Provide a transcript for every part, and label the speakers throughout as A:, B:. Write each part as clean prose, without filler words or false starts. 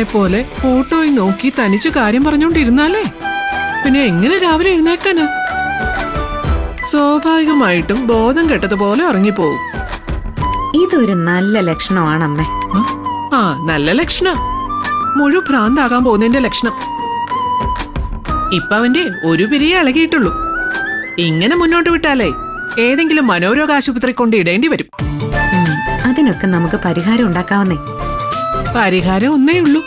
A: പോലെ ഫോട്ടോയിൽ നോക്കി തനിച്ചു കാര്യം പറഞ്ഞോണ്ടിരുന്നാലേ പിന്നെ എങ്ങനെ രാവിലെ എഴുന്നേക്കാനാ? സ്വാഭാവികമായിട്ടും ബോധം കെട്ടതുപോലെ ഉറങ്ങിപ്പോവും.
B: ഇതൊരു നല്ല ലക്ഷണമാണമ്മേ.
A: ആ, നല്ല ലക്ഷണം. മുഴു ഭ്രാന്താകാൻ പോകുന്നതിന്റെ ലക്ഷണം. ഇപ്പൊ അവന്റെ ഒരു പിരിയെ ഇളകിയിട്ടുള്ളൂ. ഇങ്ങനെ മുന്നോട്ട് വിട്ടാലേ ഏതെങ്കിലും മനോരോഗ ആശുപത്രി കൊണ്ട് ഇടേണ്ടി വരും.
B: അതിനൊക്കെ നമുക്ക് പരിഹാരം ഉണ്ടാക്കാവുന്നേ.
A: പരിഹാരം ഒന്നേ ഉള്ളൂ.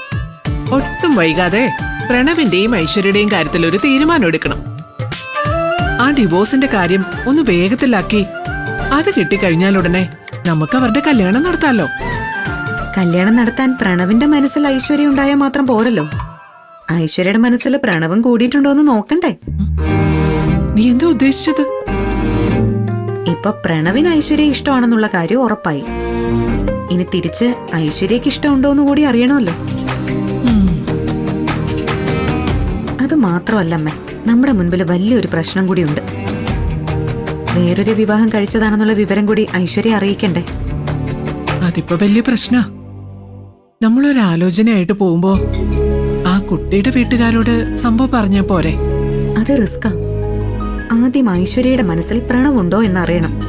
A: ഒട്ടും വൈകാതെ പ്രണവിന്റെയും ഐശ്വര്യയുടെയും കാര്യത്തിൽ ഒരു തീരുമാനം എടുക്കണം. ആ ഡിവോഴ്സിന്റെ കാര്യം ഒന്ന് വേഗത്തിലാക്കി അത് കിട്ടിക്കഴിഞ്ഞാലുടനെ നമുക്ക് അവരുടെ കല്യാണം നടത്താലോ.
B: കല്യാണം നടത്താൻ പ്രണവിന്റെ മനസ്സിൽ ഐശ്വര്യ ഉണ്ടായാൽ മാത്രം പോരല്ലോ. ഐശ്വര്യയുടെ മനസ്സിൽ പ്രണവും കൂടിയിട്ടുണ്ടോന്ന് നോക്കണ്ടേ?
A: നീ എന്താ ഉദ്ദേശിച്ചത്?
B: ഇപ്പൊ പ്രണവിന് ഐശ്വര്യ ഇഷ്ടമാണെന്നുള്ള കാര്യം ഉറപ്പായി. ഇനി തിരിച്ച് ഐശ്വര്യക്ക് ഇഷ്ടമുണ്ടോന്ന് കൂടി അറിയണമല്ലോ. അത് മാത്രമല്ലമ്മേ, നമ്മുടെ മുൻപിൽ വലിയൊരു പ്രശ്നം കൂടിയുണ്ട്. വേറൊരു വിവാഹം കഴിച്ചതാണെന്നുള്ള വിവരം കൂടി ഐശ്വര്യ അറിയിക്കണ്ടേ?
A: അതിപ്പോ വലിയ പ്രശ്ന. നമ്മളൊരാലോചനയായിട്ട് പോകുമ്പോ ആ കുട്ടിയുടെ വീട്ടുകാരോട് സംഭവം പറഞ്ഞ പോരെ?
B: അത് റിസ്കാ. ആദ്യം ഐശ്വര്യയുടെ മനസ്സിൽ പ്രണവുണ്ടോ എന്നറിയണം.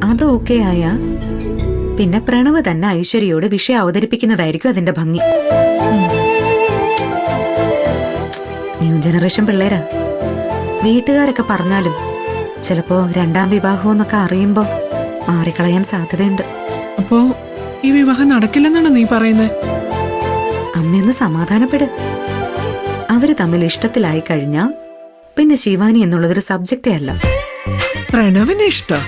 B: അത് ഓക്കെ ആയാ പിന്നെ പ്രണവ് തന്നെ ഐശ്വര്യയോട് വിഷയം അവതരിപ്പിക്കുന്നതായിരിക്കും അതിന്റെ ഭംഗി. ന്യൂ ജനറേഷൻ പിള്ളേരാ. വീട്ടുകാരൊക്കെ പറഞ്ഞാലും ചിലപ്പോ രണ്ടാം വിവാഹമെന്നൊക്കെ അറിയുമ്പോ മാറിക്കളയാൻ സാധ്യതയുണ്ട്.
A: അപ്പോ ഈ വിവാഹം നടക്കില്ലെന്നാണ് നീ പറയുന്നത്?
B: അമ്മയൊന്ന് സമാധാനപ്പെട്. അവര് തമ്മിൽ ഇഷ്ടത്തിലായി കഴിഞ്ഞാ പിന്നെ ശിവാനി എന്നുള്ളതൊരു സബ്ജക്റ്റേ അല്ല.
A: പ്രണവിന് ഇഷ്ടം.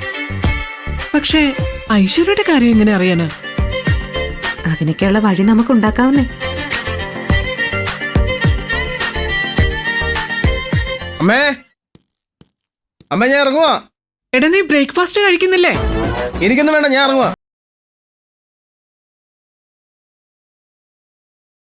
A: പക്ഷേ ഐശ്വര്യയുടെ കാര്യം എങ്ങനെ അറിയാനാ?
B: അതിനൊക്കെയുള്ള വഴി നമുക്ക് ഉണ്ടാക്കാവുന്നേ.
C: അമ്മേ, അമ്മ ഞാൻ ഇറങ്ങുവാ.
A: എടാ, നീ ബ്രേക്ക്ഫാസ്റ്റ് കഴിക്കുന്നില്ലേ?
C: എനിക്കൊന്നും വേണ്ട, ഞാൻ ഇറങ്ങുവാ.